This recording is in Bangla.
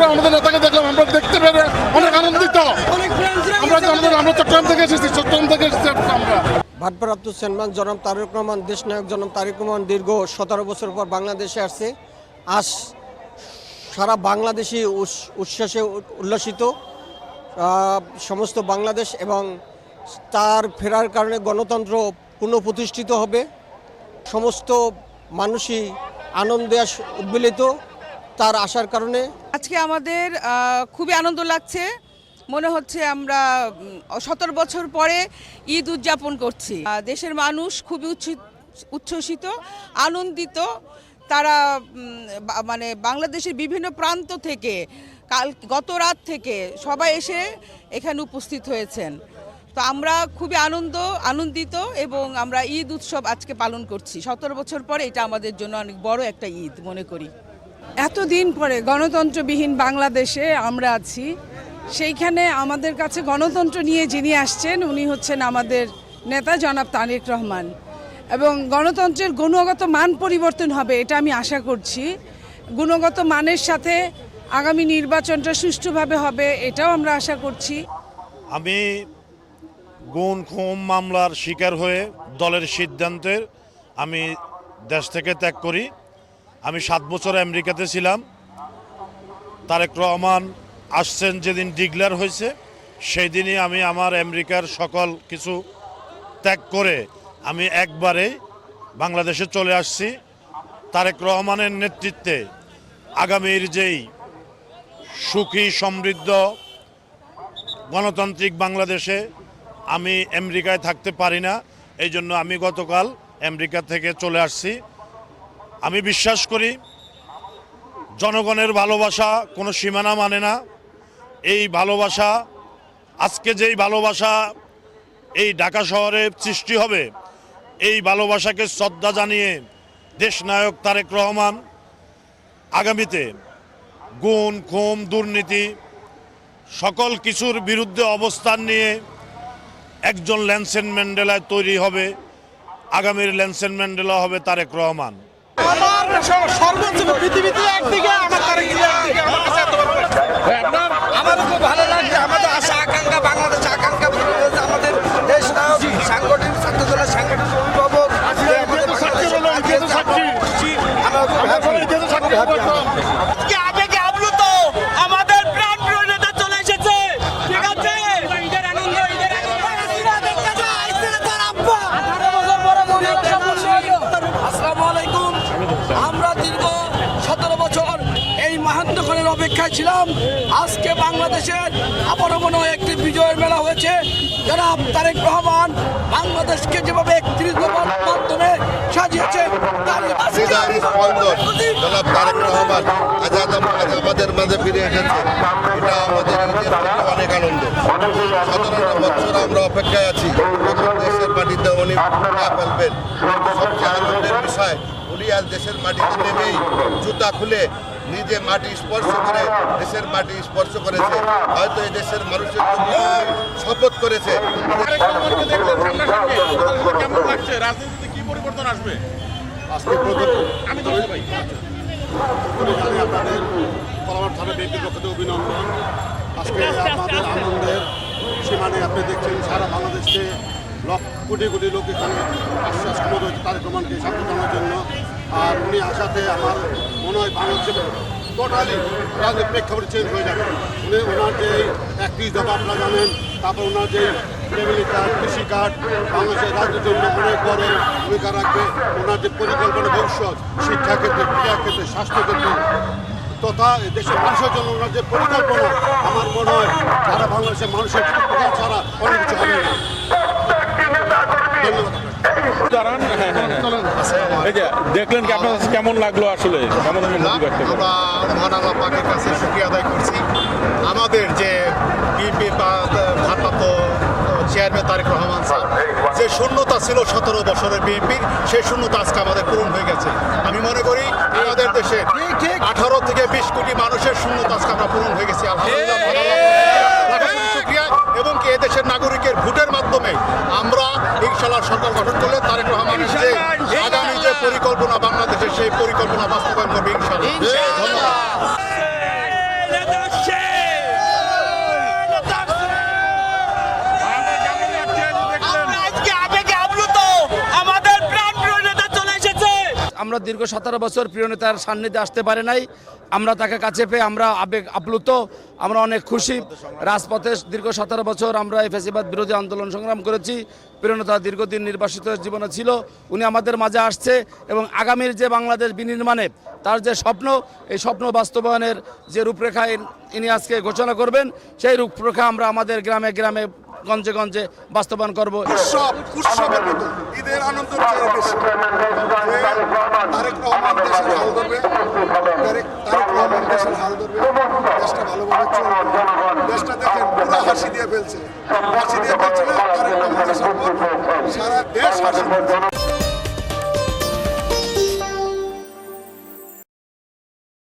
করে আমাদের নেতাকে দেখলাম, আমরা দেখতে পেরে অনেক আনন্দিত। আমরা চট্টগ্রাম থেকে এসেছি, আমরা ভারপ্রাপ্ত চেয়ারম্যান জনাব তারেক রহমান, দেশনায়ক জনাব তারেক রহমান দীর্ঘ 17 বছর পর বাংলাদেশে আসছে। আজ সারা বাংলাদেশি উচ্ছ্বাসে উল্লাসিত, সমস্ত বাংলাদেশ, এবং তার ফেরার কারণে গণতন্ত্র পুনঃপ্রতিষ্ঠিত হবে। সমস্ত মানুষই আনন্দে উদ্বেলিত তার আসার কারণে। আজকে আমাদের খুবই আনন্দ লাগছে, মনে হচ্ছে আমরা 17 বছর পরে ঈদ উদযাপন করছি। দেশের মানুষ খুবই উচ্ছ্বসিত, আনন্দিত। তারা মানে বাংলাদেশের বিভিন্ন প্রান্ত থেকে গত রাত থেকে সবাই এসে এখানে উপস্থিত হয়েছেন। তো আমরা খুবই আনন্দিত এবং আমরা ঈদ উৎসব আজকে পালন করছি 17 বছর পরে। এটা আমাদের জন্য অনেক বড় একটা ঈদ মনে করি। এতদিন পরে গণতন্ত্রবিহীন বাংলাদেশে আমরা আছি, সেইখানে আমাদের কাছে গণতন্ত্র নিয়ে যিনি আসছেন উনি হচ্ছেন আমাদের নেতা জনাব তারেক রহমান, এবং গণতন্ত্রের গুণগত মান পরিবর্তন হবে এটা আমি আশা করছি। গুণগত মানের সাথে আগামী নির্বাচনটা সুষ্ঠুভাবে হবে এটাও আমরা আশা করছি। আমি গুম খুন মামলার শিকার হয়ে দলের সিদ্ধান্তের আমি দেশ থেকে ত্যাগ করি। আমি 7 বছর আমেরিকাতে ছিলাম। তারেক রহমান আসছেন যেদিন ডিক্লেয়ার হয়েছে, সেই দিনই আমি আমার আমেরিকার সকল কিছু ত্যাগ করে আমি একবারে বাংলাদেশে চলে আসছি। তারেক রহমানের নেতৃত্বে আগামীর যেই সুখী সমৃদ্ধ গণতান্ত্রিক বাংলাদেশে আমি আমেরিকায় থাকতে পারি না, এই জন্য আমি গতকাল আমেরিকা থেকে চলে আসছি। আমি বিশ্বাস করি জনগণের ভালোবাসা কোনো সীমানা মানে না। এই ভালোবাসা, আজকে যেই ভালোবাসা এই ঢাকা শহরে সৃষ্টি হবে, এই ভালোবাসাকে শ্রদ্ধা জানিয়ে দেশনায়ক তারেক রহমান আগামীতে গুম খুন দুর্নীতি সকল কিছুর বিরুদ্ধে অবস্থান নিয়ে একজন নেলসন ম্যান্ডেলায় তৈরি হবে। আগামীর নেলসন ম্যান্ডেলা হবে তারেক রহমান। পৃথিবীতে একদিকে আমার তারেক একদিকে, আমার কাছে আমার খুব ভালো লাগছে। আমাদের আশা আকাঙ্ক্ষা, বাংলাদেশ আকাঙ্ক্ষা, আমাদের দেশ নায়ক, সাংগঠনিক ছাত্র দলের সাংগঠনিক অভিভাবক, আবেগে আপ্লুত আমাদের প্রাণ প্রিয় নেতা চলে এসেছে। ঠিক আছে, আসসালামু আলাইকুম। আমরা দীর্ঘ 17 বছর এই মাহান্তক্ষণের অপেক্ষায় ছিলাম। আজকে বাংলাদেশের আবারও মনে হয় একটি বিজয়ের মেলা হয়েছে। জনাব তারেক রহমান বাংলাদেশকে যেভাবে 31 দফার মাধ্যমে সাজিয়েছে, জনাব তারেক রহমান আজ আমাদের মাঝে ফিরে এসেছে, এটা আমাদের অনেক আনন্দ। 17 বছর আমরা অপেক্ষায় আছি, দেশের মাটিতে উনি ফেলবেন। সবচেয়ে আনন্দের বিষয়, উনি আজ দেশের মাটিতে নেমেই জুতা খুলে নিজে মাটি স্পর্শ করে দেশের মাটি স্পর্শ করেছে। হয়তো এই দেশের মানুষের জন্য শপথ করেছে। কেমন লাগছে? রাজনীতিতে কি পরিবর্তন আসবে? আজকে আমি তো ভাই আপনাদের কলাবাড় থানা বিএনপির পক্ষ থেকে অভিনন্দন। আজকে আমাদের আনন্দের সীমানে আপনি দেখছেন সারা বাংলাদেশে কোটি কোটি লোক এখানে আশ্বাস ক্ষমতা হয়েছে তারেক রহমানকে স্বাগত জানানোর জন্য। আর উনি আসাতে আমার মনে হয় বাংলাদেশে টোটালি রাজনীতির প্রেক্ষাপট চেঞ্জ হয়ে যাবে। ওনার যে 31 দফা আপনারা জানেন, তারপর ওনার যে ফ্যামিলি কার্ড, কৃষি কার্ড, বাংলাদেশের রাজনীতির জন্য অনেক বড় ভূমিকা রাখবে। ওনার যে পরিকল্পনা ভবিষ্যৎ শিক্ষাক্ষেত্রে, ক্রীড়াক্ষেত্রে, স্বাস্থ্যক্ষেত্রে তথা দেশের মানুষের জন্য ওনার যে পরিকল্পনা, আমার মনে হয় সারা বাংলাদেশের মানুষের উপকার ছাড়া অনেক কিছু হবে না। দেখলেন কি আপনার কেমন লাগলো? আসলে আমরা মহান আল্লাহ পাকের কাছে শুকরিয়া আদায় করছি। আমাদের যে বিএনপি ভারপ্রাপ্ত চেয়ারম্যান তারেক রহমান স্যার, যে শূন্যতা ছিল 17 বছরের বিএনপির, সেই শূন্যতা আজকে আমাদের পূরণ হয়ে গেছে। আমি মনে করি আমাদের দেশে 18 থেকে 20 কোটি মানুষের শূন্যতা আজকে আমরা পূরণ হয়ে গেছি। শুকরিয়া। এবং কি এদেশের নাগরিকের ভোটের মাধ্যমে আমরা ইনশাআল্লাহ সরকার গঠন করলে তারেক রহমানের যে আগামী যে পরিকল্পনা বাংলাদেশের, সেই পরিকল্পনা বাস্তবায়ন করবে ইনশাআল্লাহ। ধন্যবাদ। আমরা দীর্ঘ 17 বছর প্রিয় নেতার সান্নিধ্যে আসতে পারি নাই। আমরা তাকে কাছে পেয়ে আমরা আবেগ আপ্লুত, আমরা অনেক খুশি। রাজপথে দীর্ঘ 17 বছর আমরা এই ফ্যাসিবাদ বিরোধী আন্দোলন সংগ্রাম করেছি। প্রিয় নেতা দীর্ঘদিন নির্বাসিত জীবনে ছিল, উনি আমাদের মাঝে আসছে এবং আগামীর যে বাংলাদেশ বিনির্মাণে তার যে স্বপ্ন, এই স্বপ্ন বাস্তবায়নের যে রূপরেখা ইনি আজকে ঘোষণা করবেন, সেই রূপরেখা আমরা আমাদের গ্রামে গ্রামে গঞ্জে গঞ্জে বাস্তবায়ন করব। উৎসবের মতো ঈদের আনন্দ চেয়ে বেশি তারেক রহমান দেশের হাল ধরবে, তারেক রহমান দেশের হাল ধরবে, দেশটা ভালোভাবে চলবে। দেশটা দেখেন পুরো হাসি দিয়ে ফেলছে, হাসি দিয়ে ফেলছে না তারেক রহমান দেশের পর সারা দেশ হাসি দিচ্ছে।